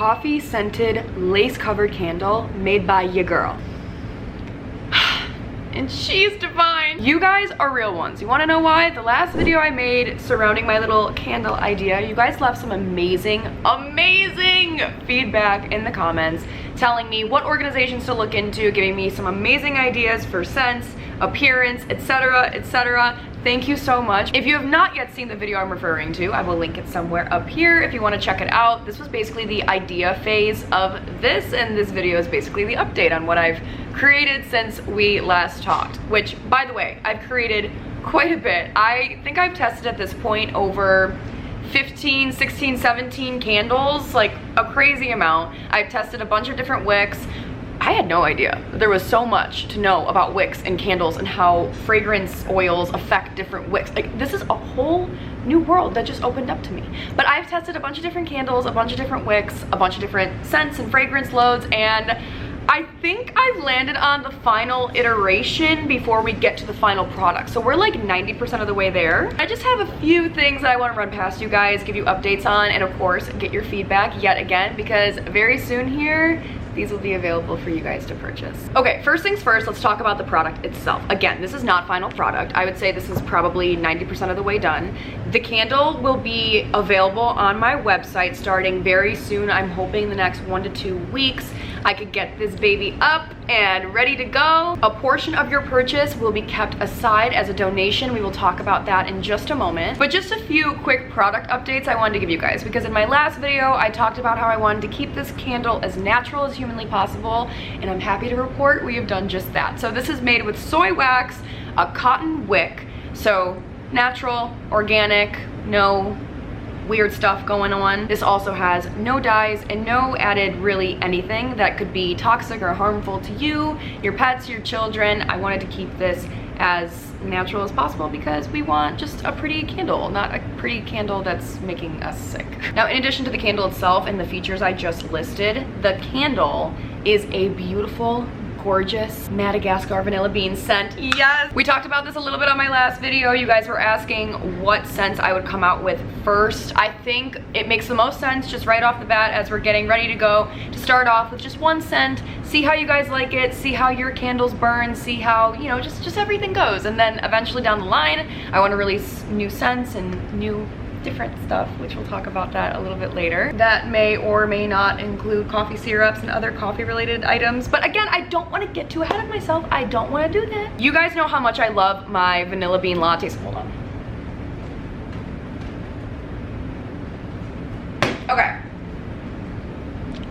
coffee scented lace covered candle made by ya girl. And she's divine. You guys are real ones. You want to know why? The last video I made surrounding my little candle idea, you guys left some amazing feedback in the comments telling me what organizations to look into, giving me some amazing ideas for scents, appearance, etc, etc. Thank you so much. If you have not yet seen the video I'm referring to, I will link it somewhere up here if you want to check it out. This was basically the idea phase of this, and this video is basically the update on what I've created since we last talked, which, by the way, I've created quite a bit. I think I've tested at this point over 15, 16, 17 candles, like a crazy amount. I've tested a bunch of different wicks. I had no idea. There was so much to know about wicks and candles and how fragrance oils affect different wicks. Like, this is a whole new world that just opened up to me. But I've tested a bunch of different candles, a bunch of different wicks, a bunch of different scents and fragrance loads, and I think I've landed on the final iteration before we get to the final product. So we're like 90% of the way there. I just have a few things that I want to run past you guys, give you updates on, and of course, get your feedback yet again, because very soon here, these will be available for you guys to purchase. Okay, first things first, let's talk about the product itself. Again, this is not final product. I would say this is probably 90% of the way done. The candle will be available on my website starting very soon. I'm hoping the next 1 to 2 weeks. I could get this baby up and ready to go. A portion of your purchase will be kept aside as a donation. We will talk about that in just a moment. But just a few quick product updates I wanted to give you guys, because in my last video, I talked about how I wanted to keep this candle as natural as humanly possible, and I'm happy to report we have done just that. So this is made with soy wax, a cotton wick, so natural, organic, no weird stuff going on. This also has no dyes and no added really anything that could be toxic or harmful to you, your pets, your children. I wanted to keep this as natural as possible because we want just a pretty candle, not a pretty candle that's making us sick. Now, in addition to the candle itself and the features I just listed, the candle is a beautiful, gorgeous Madagascar vanilla bean scent. Yes! We talked about this a little bit on my last video. You guys were asking what scents I would come out with first. I think it makes the most sense just right off the bat as we're getting ready to go to start off with just one scent, see how you guys like it, see how your candles burn, see how, you know, just everything goes. And then eventually down the line, I want to release new scents and new different stuff, which we'll talk about that a little bit later. That may or may not include coffee syrups and other coffee related items. But again, I don't want to get too ahead of myself. I don't want to do that. You guys know how much I love my vanilla bean lattes. Hold on. Okay.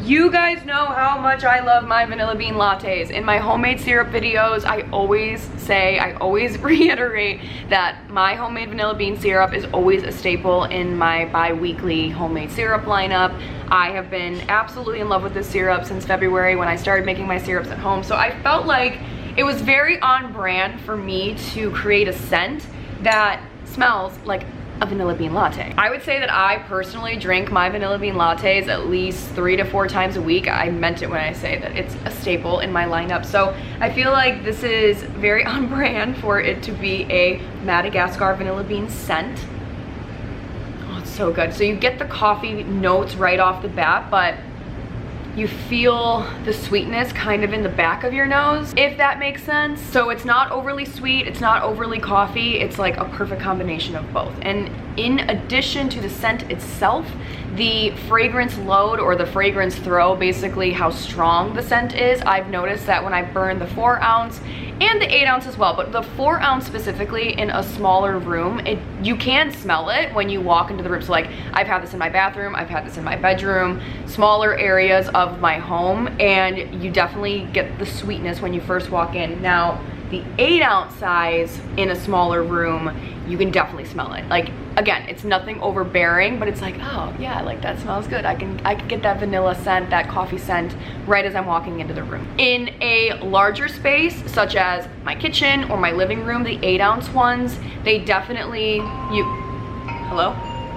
You guys know how much I love my vanilla bean lattes. In my homemade syrup videos, I always reiterate that my homemade vanilla bean syrup is always a staple in my bi-weekly homemade syrup lineup. I have been absolutely in love with this syrup since February when I started making my syrups at home. So I felt like it was very on brand for me to create a scent that smells like a vanilla bean latte. I would say that I personally drink my vanilla bean lattes at least 3 to 4 times a week. I meant it when I say that it's a staple in my lineup. So I feel like this is very on brand for it to be a Madagascar vanilla bean scent. Oh, it's so good. So you get the coffee notes right off the bat, but you feel the sweetness kind of in the back of your nose, if that makes sense. So it's not overly sweet, it's not overly coffee, it's like a perfect combination of both. And in addition to the scent itself, the fragrance load or the fragrance throw, basically how strong the scent is, I've noticed that when I burn the 4 ounce and the 8 ounce as well, but the 4 ounce specifically in a smaller room, you can smell it when you walk into the room. So like, I've had this in my bathroom, I've had this in my bedroom, smaller areas of my home, and you definitely get the sweetness when you first walk in. Now, the 8 ounce size in a smaller room, you can definitely smell it. Like, again, it's nothing overbearing, but it's like, oh yeah, like that smells good. I can get that vanilla scent, that coffee scent right as I'm walking into the room. In a larger space, such as my kitchen or my living room, the 8 ounce ones, they definitely,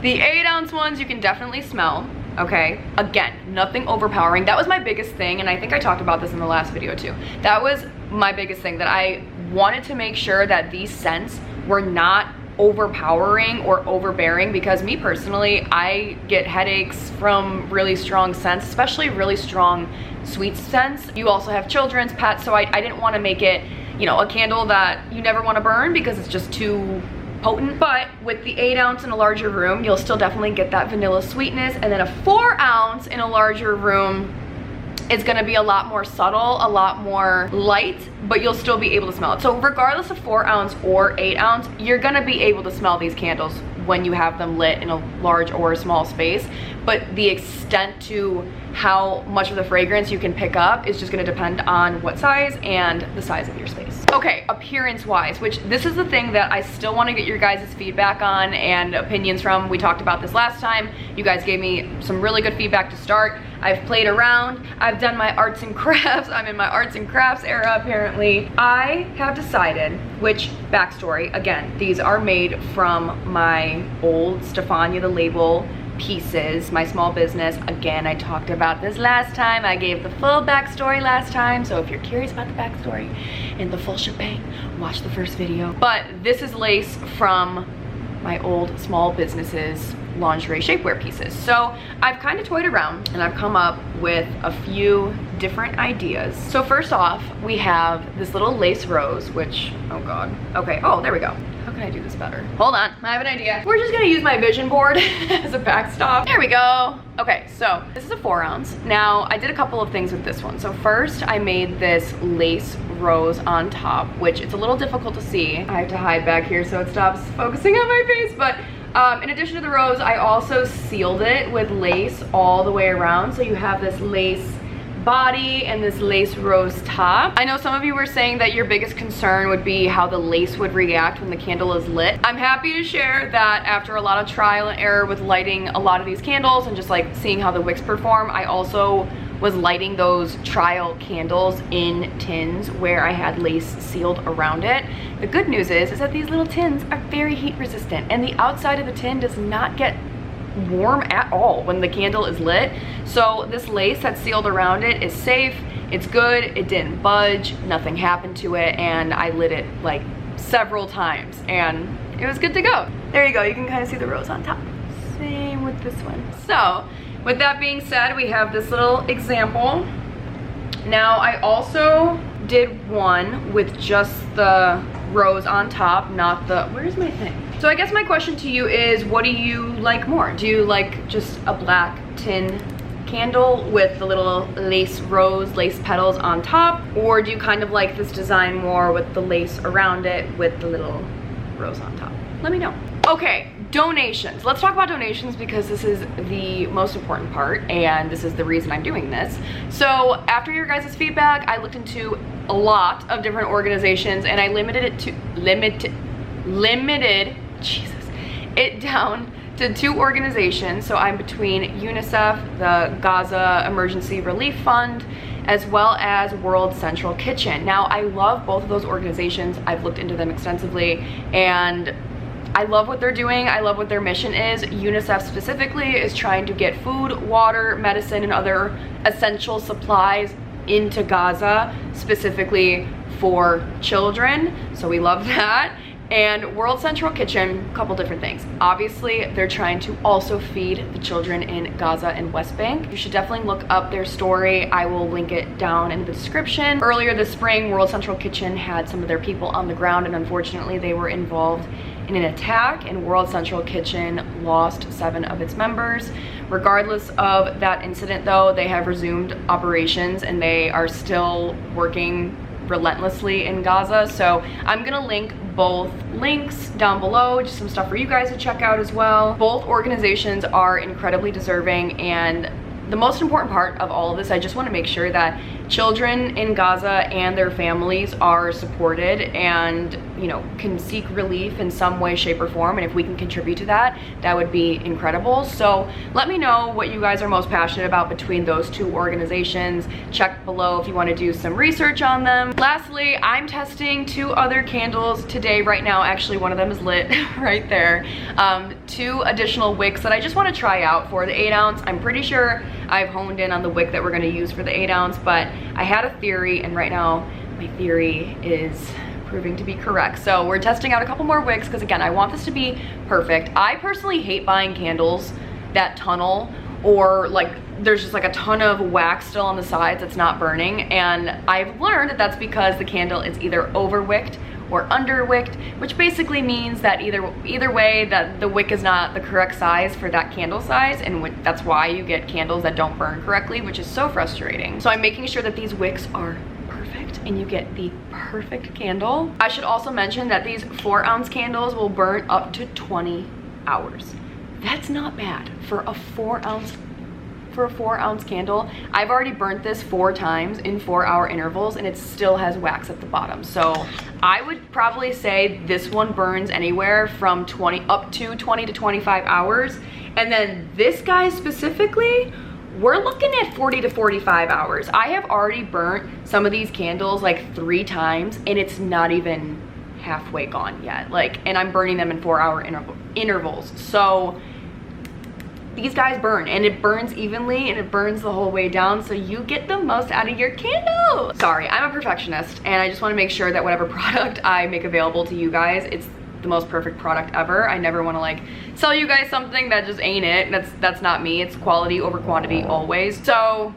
the 8 ounce ones you can definitely smell. Okay, again, nothing overpowering. That was my biggest thing, and I think I talked about this in the last video too. That was my biggest thing, that I wanted to make sure that these scents were not overpowering or overbearing, because me personally, I get headaches from really strong scents, especially really strong sweet scents. You also have children's, pets, so I didn't want to make it, you know, a candle that you never want to burn because it's just too potent. But with the 8 ounce in a larger room, you'll still definitely get that vanilla sweetness, and then a 4 ounce in a larger room, it's gonna be a lot more subtle, a lot more light, but you'll still be able to smell it. So regardless of 4 ounce or 8 ounce, you're gonna be able to smell these candles when you have them lit in a large or a small space. But the extent to how much of the fragrance you can pick up is just gonna depend on what size and the size of your space. Okay, appearance wise, which this is the thing that I still wanna get your guys' feedback on and opinions from. We talked about this last time. You guys gave me some really good feedback to start. I've played around, I've done my arts and crafts, I'm in my arts and crafts era apparently. I have decided, which backstory, again, these are made from my old Stefania the Label pieces, my small business. Again, I talked about this last time. I gave the full backstory last time, so if you're curious about the backstory and the full shebang, watch the first video. But this is lace from my old small businesses lingerie shapewear pieces. So I've kind of toyed around and I've come up with a few different ideas. So first off, we have this little lace rose, which, oh God. Okay, oh, there we go. How can I do this better? Hold on, I have an idea. We're just gonna use my vision board as a backstop. There we go. Okay, so this is a 4 ounce. Now, I did a couple of things with this one. So first, I made this lace rose on top, which it's a little difficult to see. I have to hide back here so it stops focusing on my face, but in addition to the rose, I also sealed it with lace all the way around. So you have this lace body and this lace rose top. I know some of you were saying that your biggest concern would be how the lace would react when the candle is lit. I'm happy to share that after a lot of trial and error with lighting a lot of these candles and just like seeing how the wicks perform, I also was lighting those trial candles in tins where I had lace sealed around it. The good news is that these little tins are very heat resistant, and the outside of the tin does not get warm at all when the candle is lit. So this lace that's sealed around it is safe, it's good, it didn't budge, nothing happened to it, and I lit it like several times and it was good to go. There you go, you can kind of see the rose on top. Same with this one. So with that being said, we have this little example. Now I also did one with just the rose on top, not the, where's my thing? So I guess my question to you is, what do you like more? Do you like just a black tin candle with the little lace rose, lace petals on top? Or do you kind of like this design more with the lace around it with the little rose on top? Let me know. Okay, donations. Let's talk about donations because this is the most important part and this is the reason I'm doing this. So after your guys' feedback, I looked into a lot of different organizations and I limited it down to 2 organizations. So I'm between UNICEF, the Gaza Emergency Relief Fund, as well as World Central Kitchen. Now, I love both of those organizations. I've looked into them extensively and I love what they're doing. I love what their mission is. UNICEF specifically is trying to get food, water, medicine, and other essential supplies into Gaza, specifically for children. So we love that. And World Central Kitchen, a couple different things. Obviously, they're trying to also feed the children in Gaza and West Bank. You should definitely look up their story. I will link it down in the description. Earlier this spring, World Central Kitchen had some of their people on the ground and unfortunately they were involved in an attack and World Central Kitchen lost 7 of its members. Regardless of that incident though, they have resumed operations and they are still working relentlessly in Gaza. So I'm gonna link both links down below, just some stuff for you guys to check out as well. Both organizations are incredibly deserving, and the most important part of all of this, I just want to make sure that children in Gaza and their families are supported and, you know, can seek relief in some way, shape, or form. And if we can contribute to that, that would be incredible. So let me know what you guys are most passionate about between those 2 organizations. Check below if you want to do some research on them. Lastly, I'm testing 2 other candles today right now. Actually, one of them is lit right there. 2 additional wicks that I just want to try out for the 8 ounce. I'm pretty sure I've honed in on the wick that we're going to use for the 8 ounce, but I had a theory and right now my theory is proving to be correct. So we're testing out a couple more wicks because again, I want this to be perfect. I personally hate buying candles that tunnel, or like there's just like a ton of wax still on the sides that's not burning, and I've learned that that's because the candle is either over wicked or under wicked, which basically means that either way that the wick is not the correct size for that candle size, and that's why you get candles that don't burn correctly, which is so frustrating. So I'm making sure that these wicks are perfect and you get the perfect candle. I should also mention that these 4-ounce candles will burn up to 20 hours. That's not bad for a 4-ounce candle. I've already burnt this 4 times in 4-hour intervals and it still has wax at the bottom. So I would probably say this one burns anywhere from 20 to 25 hours. And then this guy specifically, we're looking at 40 to 45 hours. I have already burnt some of these candles like 3 times and it's not even halfway gone yet. Like, and I'm burning them in 4-hour intervals. So these guys burn, and it burns evenly and it burns the whole way down, so you get the most out of your candle. Sorry, I'm a perfectionist and I just want to make sure that whatever product I make available to you guys, it's the most perfect product ever. I never want to like sell you guys something that just ain't it. That's not me. It's quality over quantity always. So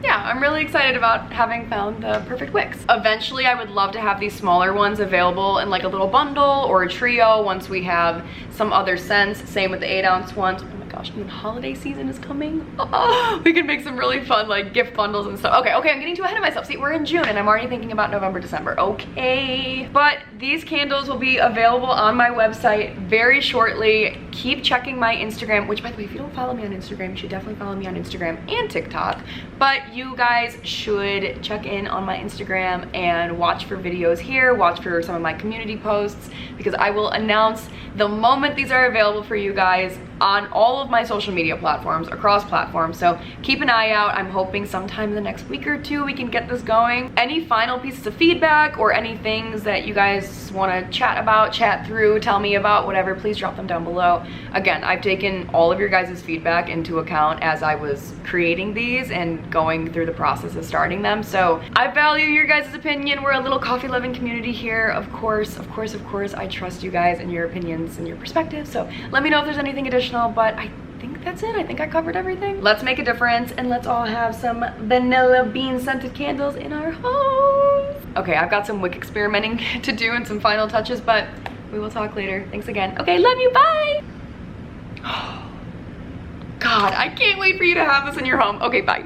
yeah, I'm really excited about having found the perfect wicks. Eventually, I would love to have these smaller ones available in like a little bundle or a trio once we have some other scents. Same with the 8-ounce ones. Gosh, and holiday season is coming. Oh, we can make some really fun like gift bundles and stuff. Okay, I'm getting too ahead of myself. See, we're in June and I'm already thinking about November, December. Okay, but these candles will be available on my website very shortly. Keep checking my Instagram, which by the way, if you don't follow me on Instagram, you should definitely follow me on Instagram and TikTok. But you guys should check in on my Instagram and watch for videos here, watch for some of my community posts, because I will announce the moment these are available for you guys on all of my social media platforms, across platforms. So keep an eye out. I'm hoping sometime in the next week or 2 we can get this going. Any final pieces of feedback or any things that you guys want to chat about, chat through, tell me about, whatever, please drop them down below. Again, I've taken all of your guys' feedback into account as I was creating these and going through the process of starting them. So I value your guys' opinion. We're a little coffee loving community here. Of course, I trust you guys and your opinions and your perspectives. So let me know if there's anything additional, but I think that's it. I think I covered everything. Let's make a difference and let's all have some vanilla bean scented candles in our homes. Okay, I've got some wick experimenting to do and some final touches, but we will talk later. Thanks again. Okay, love you, bye. God, I can't wait for you to have this in your home. Okay, bye.